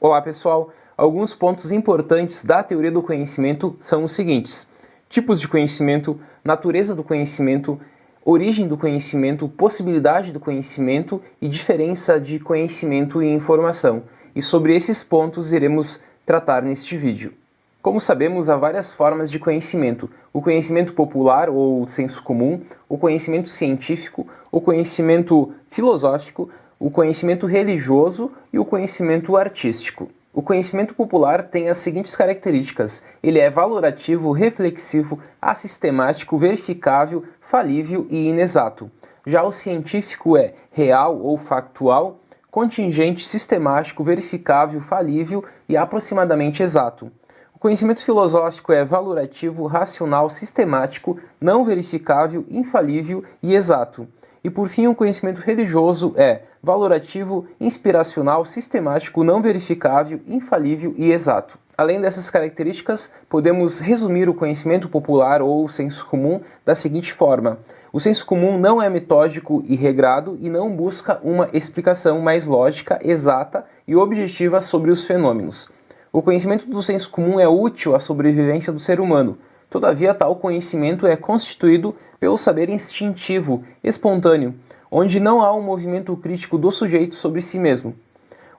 Olá pessoal, alguns pontos importantes da teoria do conhecimento são os seguintes: tipos de conhecimento, natureza do conhecimento, origem do conhecimento, possibilidade do conhecimento e diferença de conhecimento e informação. E sobre esses pontos iremos tratar neste vídeo. Como sabemos, há várias formas de conhecimento: o conhecimento popular ou senso comum, o conhecimento científico, o conhecimento filosófico, o conhecimento religioso e o conhecimento artístico. O conhecimento popular tem as seguintes características: ele é valorativo, reflexivo, assistemático, verificável, falível e inexato. Já o científico é real ou factual, contingente, sistemático, verificável, falível e aproximadamente exato. O conhecimento filosófico é valorativo, racional, sistemático, não verificável, infalível e exato. E por fim, o conhecimento religioso é valorativo, inspiracional, sistemático, não verificável, infalível e exato. Além dessas características, podemos resumir o conhecimento popular ou senso comum da seguinte forma: o senso comum não é metódico e regrado e não busca uma explicação mais lógica, exata e objetiva sobre os fenômenos. O conhecimento do senso comum é útil à sobrevivência do ser humano. Todavia, tal conhecimento é constituído pelo saber instintivo, espontâneo, onde não há um movimento crítico do sujeito sobre si mesmo.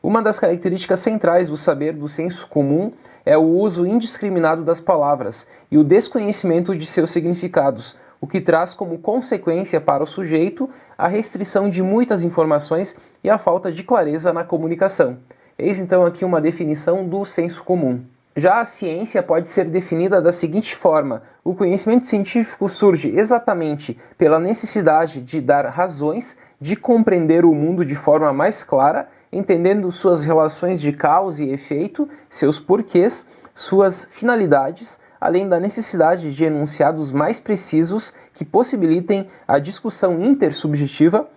Uma das características centrais do saber do senso comum é o uso indiscriminado das palavras e o desconhecimento de seus significados, o que traz como consequência para o sujeito a restrição de muitas informações e a falta de clareza na comunicação. Eis então aqui uma definição do senso comum. Já a ciência pode ser definida da seguinte forma: o conhecimento científico surge exatamente pela necessidade de dar razões, de compreender o mundo de forma mais clara, entendendo suas relações de causa e efeito, seus porquês, suas finalidades, além da necessidade de enunciados mais precisos que possibilitem a discussão intersubjetiva,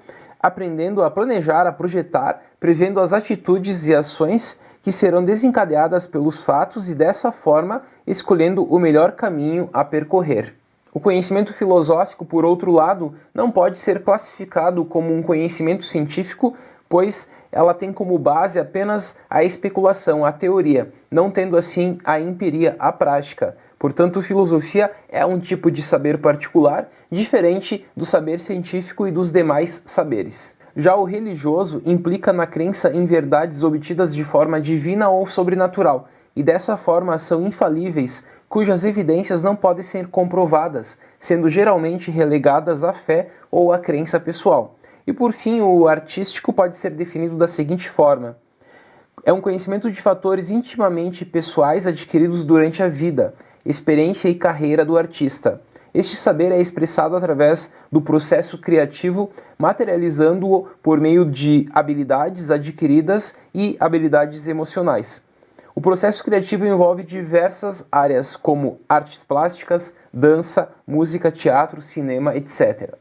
aprendendo a planejar, a projetar, prevendo as atitudes e ações que serão desencadeadas pelos fatos e, dessa forma, escolhendo o melhor caminho a percorrer. O conhecimento filosófico, por outro lado, não pode ser classificado como um conhecimento científico, pois ela tem como base apenas a especulação, a teoria, não tendo assim a empiria, a prática. Portanto, filosofia é um tipo de saber particular, diferente do saber científico e dos demais saberes. Já o religioso implica na crença em verdades obtidas de forma divina ou sobrenatural, e dessa forma são infalíveis, cujas evidências não podem ser comprovadas, sendo geralmente relegadas à fé ou à crença pessoal. E por fim, o artístico pode ser definido da seguinte forma: é um conhecimento de fatores intimamente pessoais adquiridos durante a vida, experiência e carreira do artista. Este saber é expressado através do processo criativo, materializando-o por meio de habilidades adquiridas e habilidades emocionais. O processo criativo envolve diversas áreas, como artes plásticas, dança, música, teatro, cinema, etc.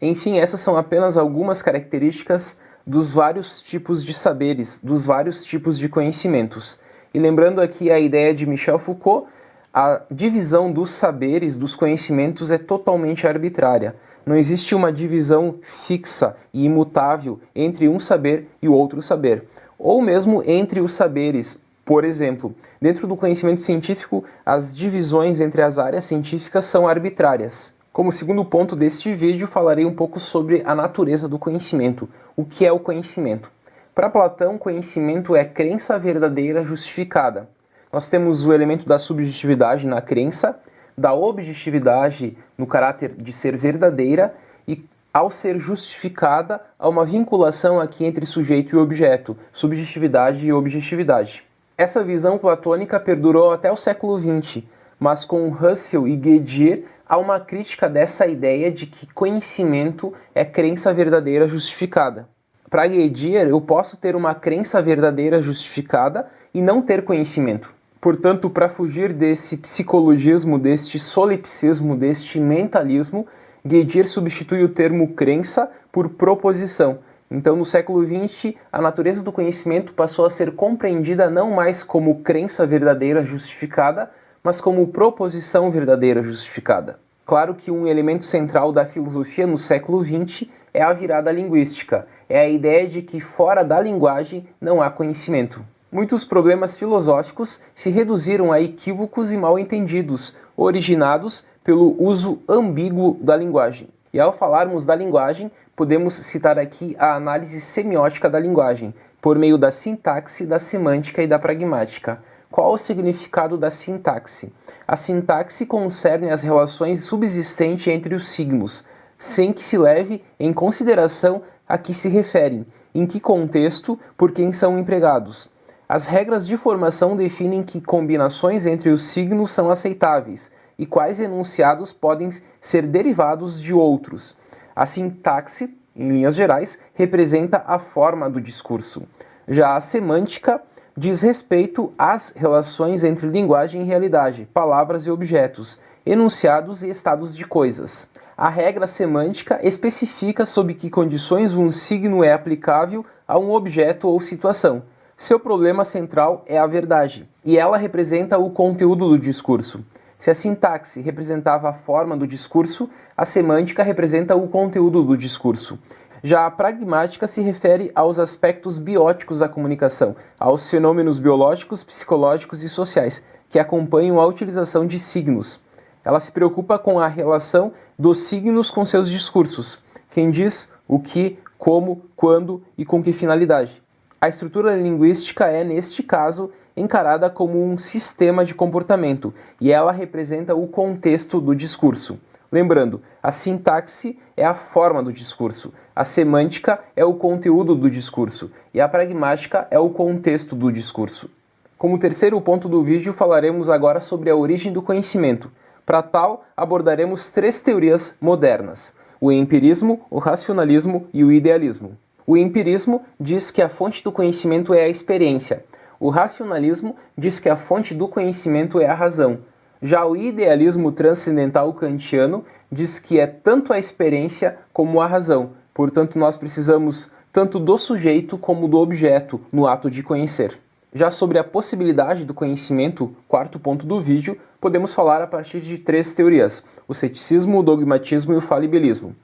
Enfim, essas são apenas algumas características dos vários tipos de saberes, dos vários tipos de conhecimentos. E lembrando aqui a ideia de Michel Foucault, a divisão dos saberes, dos conhecimentos, é totalmente arbitrária. Não existe uma divisão fixa e imutável entre um saber e o outro saber, ou mesmo entre os saberes. Por exemplo, dentro do conhecimento científico, as divisões entre as áreas científicas são arbitrárias. Como segundo ponto deste vídeo, falarei um pouco sobre a natureza do conhecimento. O que é o conhecimento? Para Platão, conhecimento é crença verdadeira justificada. Nós temos o elemento da subjetividade na crença, da objetividade no caráter de ser verdadeira e, ao ser justificada, há uma vinculação aqui entre sujeito e objeto, subjetividade e objetividade. Essa visão platônica perdurou até o século XX, mas com Russell e Gettier há uma crítica dessa ideia de que conhecimento é crença verdadeira justificada. Para Gettier, eu posso ter uma crença verdadeira justificada e não ter conhecimento. Portanto, para fugir desse psicologismo, deste solipsismo, deste mentalismo, Gettier substitui o termo crença por proposição. Então, no século XX, a natureza do conhecimento passou a ser compreendida não mais como crença verdadeira justificada, mas como proposição verdadeira justificada. Claro que um elemento central da filosofia no século XX é a virada linguística, é a ideia de que fora da linguagem não há conhecimento. Muitos problemas filosóficos se reduziram a equívocos e mal-entendidos, originados pelo uso ambíguo da linguagem. E ao falarmos da linguagem, podemos citar aqui a análise semiótica da linguagem, por meio da sintaxe, da semântica e da pragmática. Qual o significado da sintaxe? A sintaxe concerne as relações subsistentes entre os signos, sem que se leve em consideração a que se referem, em que contexto, por quem são empregados. As regras de formação definem que combinações entre os signos são aceitáveis e quais enunciados podem ser derivados de outros. A sintaxe, em linhas gerais, representa a forma do discurso. Já a semântica diz respeito às relações entre linguagem e realidade, palavras e objetos, enunciados e estados de coisas. A regra semântica especifica sob que condições um signo é aplicável a um objeto ou situação. Seu problema central é a verdade, e ela representa o conteúdo do discurso. Se a sintaxe representava a forma do discurso, a semântica representa o conteúdo do discurso. Já a pragmática se refere aos aspectos bióticos da comunicação, aos fenômenos biológicos, psicológicos e sociais que acompanham a utilização de signos. Ela se preocupa com a relação dos signos com seus discursos. Quem diz, o que, como, quando e com que finalidade. A estrutura linguística é, neste caso, encarada como um sistema de comportamento e ela representa o contexto do discurso. Lembrando, a sintaxe é a forma do discurso, a semântica é o conteúdo do discurso e a pragmática é o contexto do discurso. Como terceiro ponto do vídeo, falaremos agora sobre a origem do conhecimento. Para tal, abordaremos 3 teorias modernas: o empirismo, o racionalismo e o idealismo. O empirismo diz que a fonte do conhecimento é a experiência. O racionalismo diz que a fonte do conhecimento é a razão. Já o idealismo transcendental kantiano diz que é tanto a experiência como a razão. Portanto, nós precisamos tanto do sujeito como do objeto no ato de conhecer. Já sobre a possibilidade do conhecimento, quarto ponto do vídeo, podemos falar a partir de 3 teorias: o ceticismo, o dogmatismo e o falibilismo.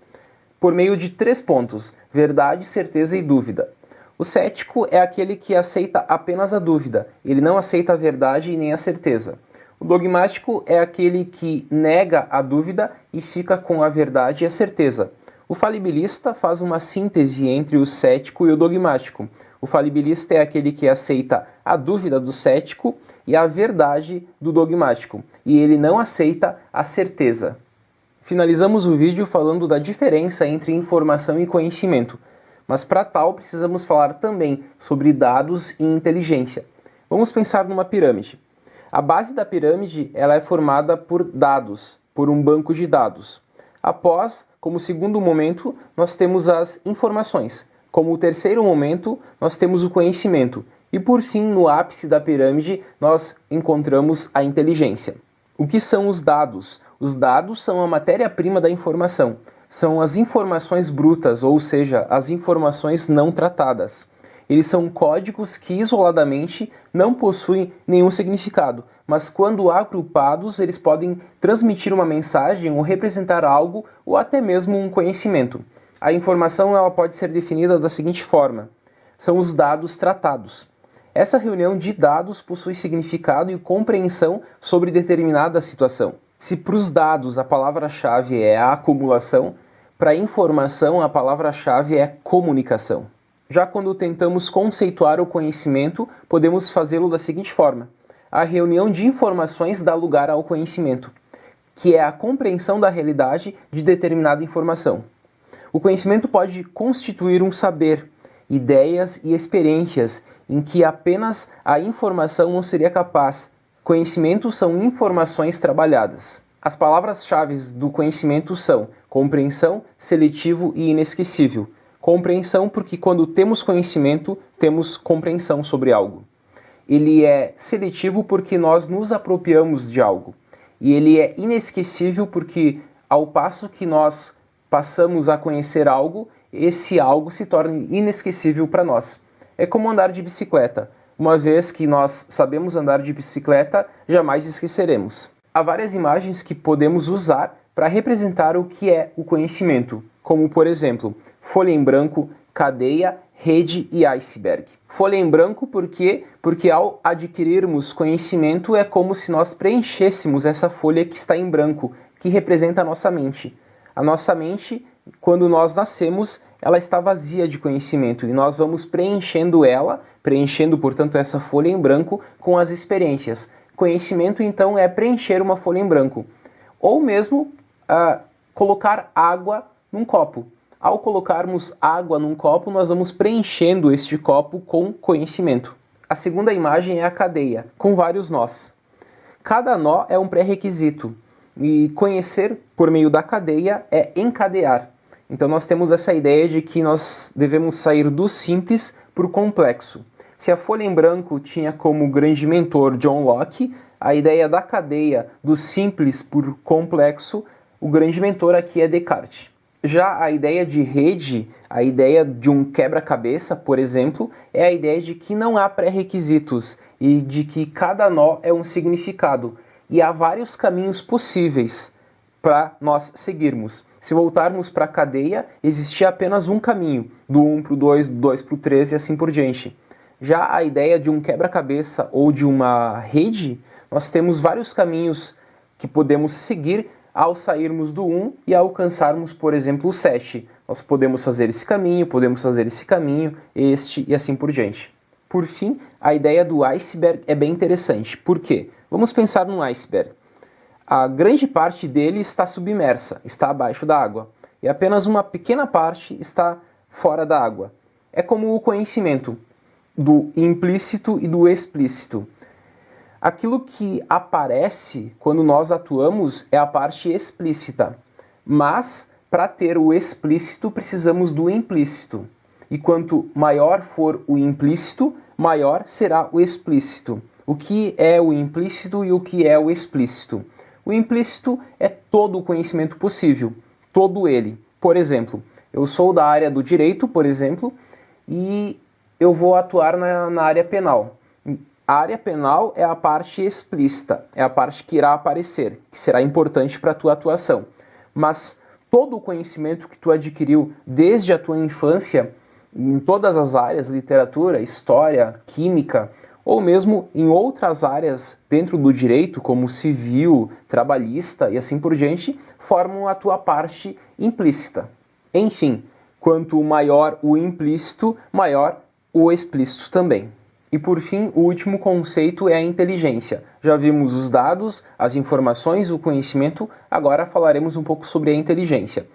Por meio de 3 pontos: verdade, certeza e dúvida. O cético é aquele que aceita apenas a dúvida, ele não aceita a verdade e nem a certeza. O dogmático é aquele que nega a dúvida e fica com a verdade e a certeza. O falibilista faz uma síntese entre o cético e o dogmático. O falibilista é aquele que aceita a dúvida do cético e a verdade do dogmático, e ele não aceita a certeza. Finalizamos o vídeo falando da diferença entre informação e conhecimento, mas para tal precisamos falar também sobre dados e inteligência. Vamos pensar numa pirâmide. A base da pirâmide ela é formada por dados, por um banco de dados. Após, como segundo momento, nós temos as informações. Como terceiro momento, nós temos o conhecimento. E por fim, no ápice da pirâmide, nós encontramos a inteligência. O que são os dados? Os dados são a matéria-prima da informação. São as informações brutas, ou seja, as informações não tratadas. Eles são códigos que isoladamente não possuem nenhum significado, mas quando agrupados eles podem transmitir uma mensagem ou representar algo ou até mesmo um conhecimento. A informação ela pode ser definida da seguinte forma: são os dados tratados. Essa reunião de dados possui significado e compreensão sobre determinada situação. Se para os dados a palavra-chave é a acumulação, para a informação a palavra-chave é comunicação. Já quando tentamos conceituar o conhecimento, podemos fazê-lo da seguinte forma: a reunião de informações dá lugar ao conhecimento, que é a compreensão da realidade de determinada informação. O conhecimento pode constituir um saber, ideias e experiências em que apenas a informação não seria capaz. Conhecimentos são informações trabalhadas. As palavras-chave do conhecimento são compreensão, seletivo e inesquecível. Compreensão porque quando temos conhecimento, temos compreensão sobre algo. Ele é seletivo porque nós nos apropriamos de algo. E ele é inesquecível porque ao passo que nós passamos a conhecer algo, esse algo se torna inesquecível para nós. É como andar de bicicleta. Uma vez que nós sabemos andar de bicicleta, jamais esqueceremos. Há várias imagens que podemos usar para representar o que é o conhecimento, como por exemplo, folha em branco, cadeia, rede e iceberg. Folha em branco por quê? Porque ao adquirirmos conhecimento é como se nós preenchêssemos essa folha que está em branco, que representa a nossa mente. A nossa mente, quando nós nascemos, ela está vazia de conhecimento e nós vamos preenchendo ela, portanto, essa folha em branco com as experiências. Conhecimento, então, é preencher uma folha em branco. Ou mesmo colocar água num copo. Ao colocarmos água num copo, nós vamos preenchendo este copo com conhecimento. A segunda imagem é a cadeia, com vários nós. Cada nó é um pré-requisito, e conhecer por meio da cadeia é encadear. Então nós temos essa ideia de que nós devemos sair do simples para o complexo. Se a folha em branco tinha como grande mentor John Locke, a ideia da cadeia, do simples por complexo, o grande mentor aqui é Descartes. Já a ideia de rede, a ideia de um quebra-cabeça, por exemplo, é a ideia de que não há pré-requisitos e de que cada nó é um significado. E há vários caminhos possíveis para nós seguirmos. Se voltarmos para a cadeia, existia apenas um caminho, do 1 para o 2, do 2 para o 3 e assim por diante. Já a ideia de um quebra-cabeça ou de uma rede, nós temos vários caminhos que podemos seguir ao sairmos do 1 e alcançarmos, por exemplo, o 7. Nós podemos fazer esse caminho, este e assim por diante. Por fim, a ideia do iceberg é bem interessante. Por quê? Vamos pensar num iceberg. A grande parte dele está submersa, está abaixo da água, e apenas uma pequena parte está fora da água. É como o conhecimento do implícito e do explícito. Aquilo que aparece quando nós atuamos é a parte explícita, mas para ter o explícito precisamos do implícito. E quanto maior for o implícito, maior será o explícito. O que é o implícito e o que é o explícito? O implícito é todo o conhecimento possível, todo ele. Por exemplo, eu sou da área do direito, por exemplo, e eu vou atuar na área penal. A área penal é a parte explícita, é a parte que irá aparecer, que será importante para a tua atuação. Mas todo o conhecimento que tu adquiriu desde a tua infância, em todas as áreas, literatura, história, química, ou mesmo em outras áreas dentro do direito, como civil, trabalhista e assim por diante, formam a tua parte implícita. Enfim, quanto maior o implícito, maior o explícito também. E por fim, o último conceito é a inteligência. Já vimos os dados, as informações, o conhecimento, agora falaremos um pouco sobre a inteligência.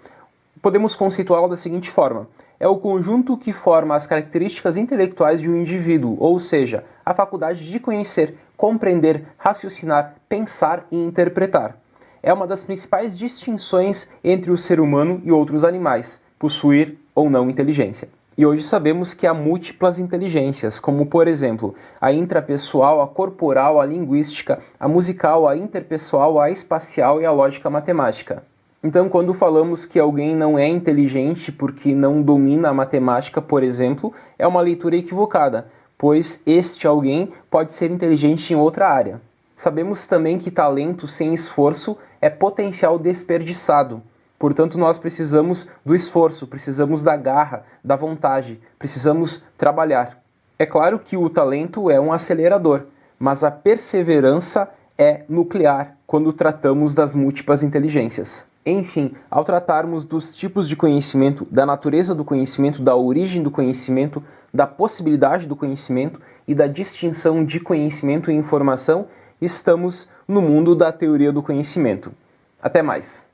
Podemos conceituá-la da seguinte forma: é o conjunto que forma as características intelectuais de um indivíduo, ou seja, a faculdade de conhecer, compreender, raciocinar, pensar e interpretar. É uma das principais distinções entre o ser humano e outros animais, possuir ou não inteligência. E hoje sabemos que há múltiplas inteligências, como por exemplo, a intrapessoal, a corporal, a linguística, a musical, a interpessoal, a espacial e a lógica matemática. Então, quando falamos que alguém não é inteligente porque não domina a matemática, por exemplo, é uma leitura equivocada, pois este alguém pode ser inteligente em outra área. Sabemos também que talento sem esforço é potencial desperdiçado. Portanto, nós precisamos do esforço, precisamos da garra, da vontade, precisamos trabalhar. É claro que o talento é um acelerador, mas a perseverança é nuclear quando tratamos das múltiplas inteligências. Enfim, ao tratarmos dos tipos de conhecimento, da natureza do conhecimento, da origem do conhecimento, da possibilidade do conhecimento e da distinção de conhecimento e informação, estamos no mundo da teoria do conhecimento. Até mais!